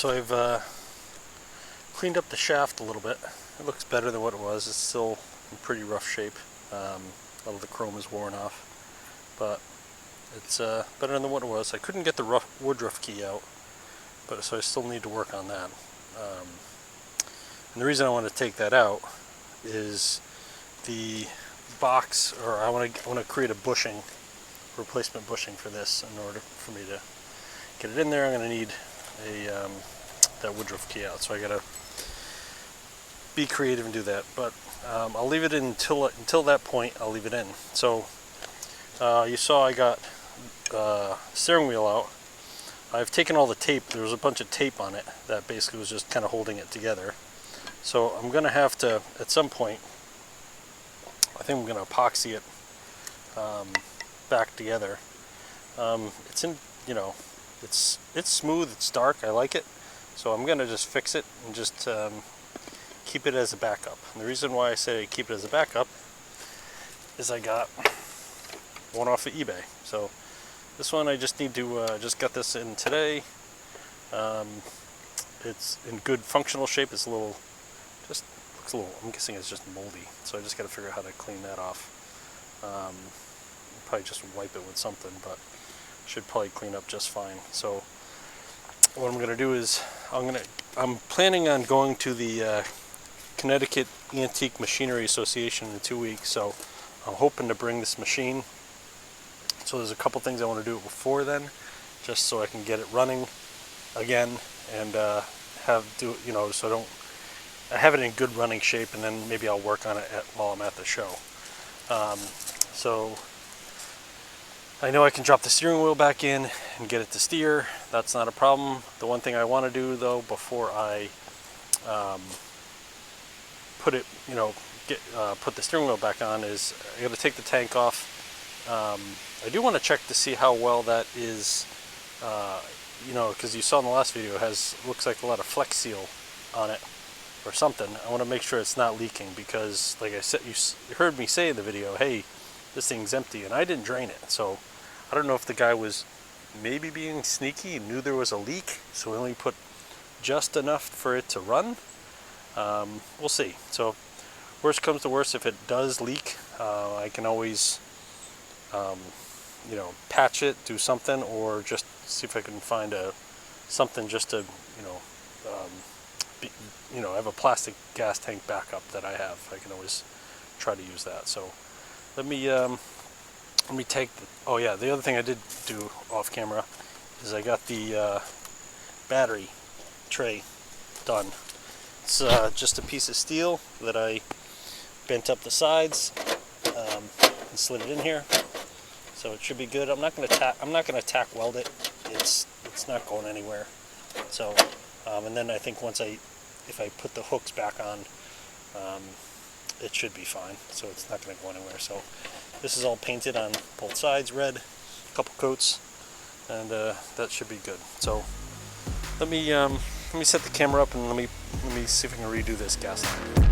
So I've cleaned up the shaft a little bit. It looks better than what it was. It's still in pretty rough shape. A lot of the chrome is worn off, but it's better than what it was. I couldn't get the woodruff key out, but so I still need to work on that. And the reason I want to take that out is the box, or I want to create a bushing, replacement bushing for this. In order for me to get it in there, I'm going to need a that woodruff key out. So I got to be creative and do that. But I'll leave it in until that point. I'll leave it in. So you saw I got steering wheel out. I've taken all the tape. There was a bunch of tape on it that basically was just kind of holding it together. So I'm going to have to, at some point, I think I'm going to epoxy it back together. It's in, you know, it's smooth, it's dark, I like it. So I'm going to just fix it and just keep it as a backup. And the reason why I say keep it as a backup is I got one off of eBay. So this one I just need to, just got this in today. It's in good functional shape. It's a little, just looks a little, I'm guessing it's just moldy. So I just got to figure out how to clean that off. Probably just wipe it with something, but should probably clean up just fine. So what I'm going to do is I'm planning on going to the Connecticut Antique Machinery Association in 2 weeks. So I'm hoping to bring this machine. So there's a couple things I want to do before then, just so I can get it running again and so I have it in good running shape, and then maybe I'll work on it while I'm at the show. So I know I can drop the steering wheel back in and get it to steer. That's not a problem. The one thing I want to do though before I put the steering wheel back on is I got to take the tank off. I do want to check to see how well that is, because you saw in the last video it looks like a lot of Flex Seal on it or something. I want to make sure it's not leaking, because like I said, you heard me say in the video, hey, this thing's empty, and I didn't drain it. So I don't know if the guy was maybe being sneaky and knew there was a leak, so he only put just enough for it to run. We'll see. So worst comes to worst, if it does leak, I can always patch it, do something, or just see if I can find something just to have a plastic gas tank backup that I have. I can always try to use that. So let me take the other thing I did do off camera is I got the battery tray done. It's just a piece of steel that I bent up the sides and slid it in here. So it should be good. I'm not going to tack weld it. It's not going anywhere. So and then I think if I put the hooks back on, it should be fine. So it's not going to go anywhere. So this is all painted on both sides, red, a couple coats, and that should be good. So let me set the camera up and let me see if I can redo this gas line.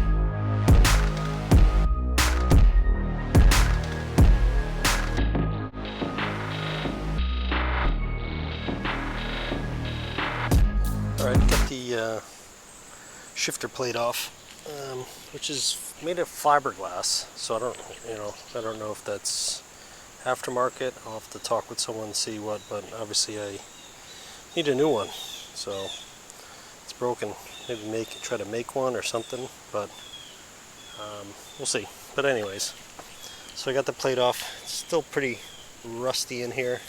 Alright, got the shifter plate off, which is made of fiberglass, so I don't know if that's aftermarket. I'll have to talk with someone and see what, but obviously I need a new one, so it's broken. Maybe try to make one or something, but we'll see. But anyways, so I got the plate off. It's still pretty rusty in here.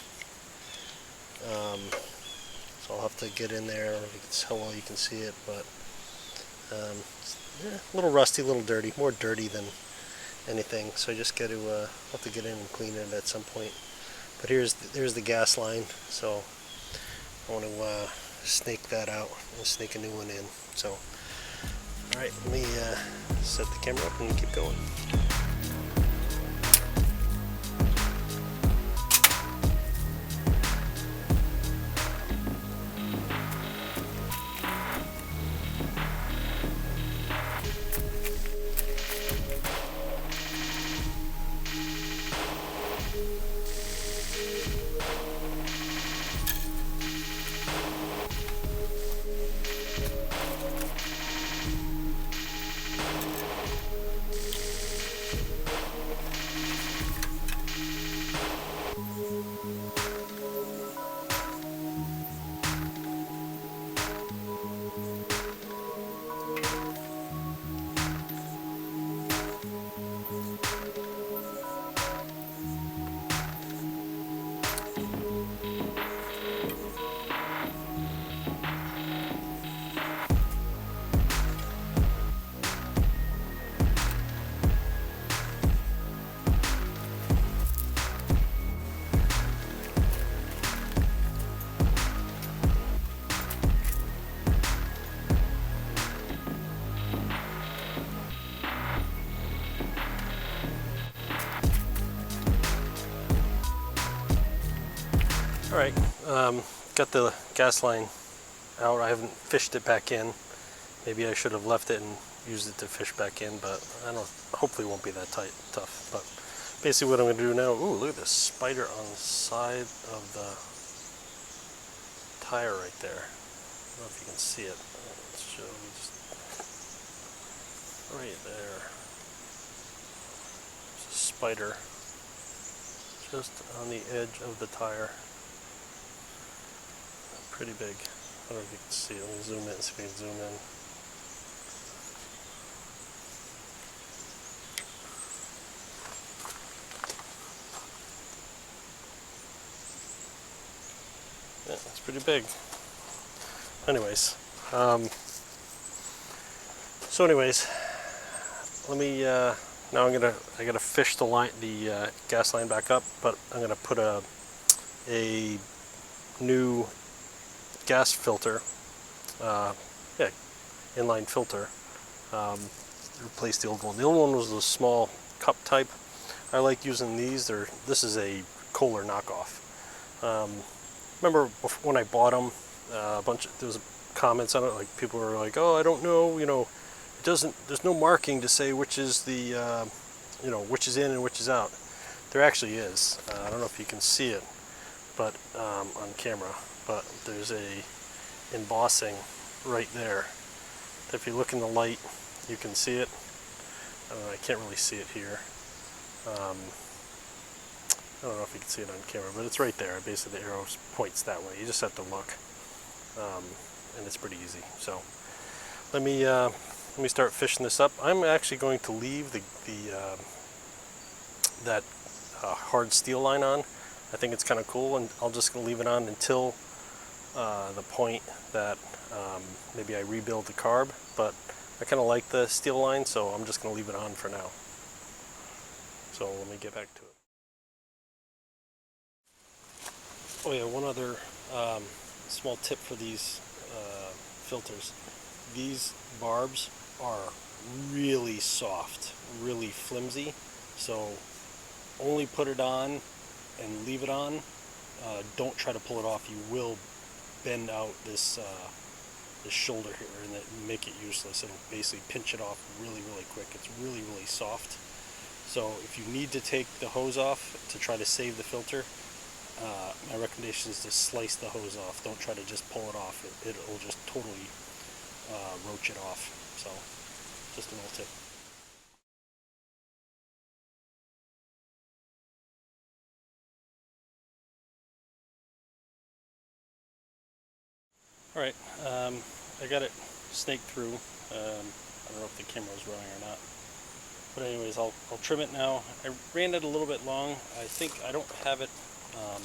So I'll have to get in there, how well you can see it, but a little rusty, a little dirty, more dirty than anything. So I just got to have to get in and clean it at some point. But there's the gas line, so I want to snake that out and snake a new one in. So, all right, let me set the camera up and keep going. Alright, got the gas line out. I haven't fished it back in. Maybe I should have left it and used it to fish back in, but I don't. Hopefully it won't be that tough. But basically what I'm going to do now, ooh, look at this spider on the side of the tire right there. I don't know if you can see it. Let's show you just right there. There's a spider just on the edge of the tire. Pretty big. I don't know if you can see it. Let me zoom in, see if we can zoom in. Yeah, it's pretty big. Anyways, let me. Now I gotta fish the line, the gas line back up, but I'm gonna put a new gas filter, yeah, inline filter. Replace the old one. The old one was the small cup type. I like using these. This is a Kohler knockoff. Remember when I bought them, there was comments on it, like people were like, "Oh, I don't know, it doesn't. There's no marking to say which is the, which is in and which is out." There actually is. I don't know if you can see it, but on camera. But there's a embossing right there. If you look in the light, you can see it. I can't really see it here. I don't know if you can see it on camera, but it's right there. Basically, the arrow points that way. You just have to look, and it's pretty easy. So let me start fishing this up. I'm actually going to leave that hard steel line on. I think it's kind of cool, and I'm just going to leave it on until the point that maybe I rebuild the carb. But I kind of like the steel line, so I'm just going to leave it on for now. So let me get back to it. Oh yeah, one other small tip for these filters. These barbs are really soft, really flimsy, so only put it on and leave it on. Don't try to pull it off. You will bend out this shoulder here and make it useless. It'll basically pinch it off really quick. It's really soft. So if you need to take the hose off to try to save the filter, my recommendation is to slice the hose off. Don't try to just pull it off. It'll just totally roach it off. So just a little tip. Alright, I got it snaked through. I don't know if the camera was running or not. But anyways, I'll trim it now. I ran it a little bit long. I think I don't have it, I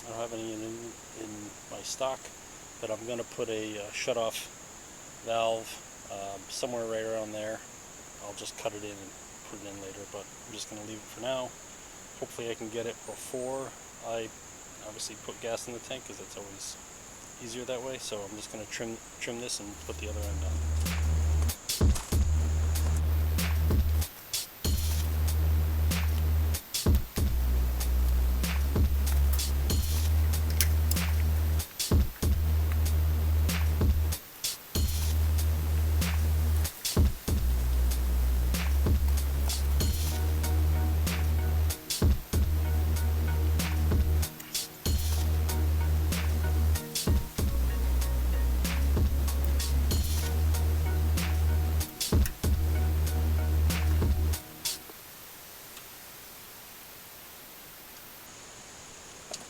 don't have any in my stock, but I'm going to put a shut-off valve somewhere right around there. I'll just cut it in and put it in later, but I'm just going to leave it for now. Hopefully I can get it before I obviously put gas in the tank, because that's always easier that way. So I'm just going to trim this and put the other end on.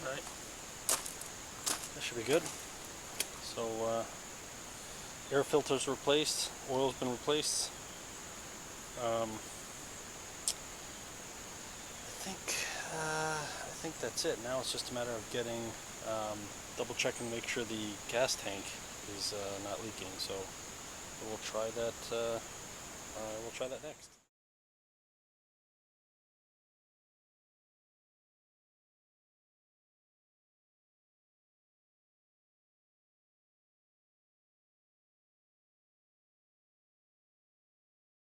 Alright, that should be good. So air filter's replaced, oil's been replaced. I think that's it. Now it's just a matter of getting double checking, make sure the gas tank is not leaking. So we'll try that. We'll try that next.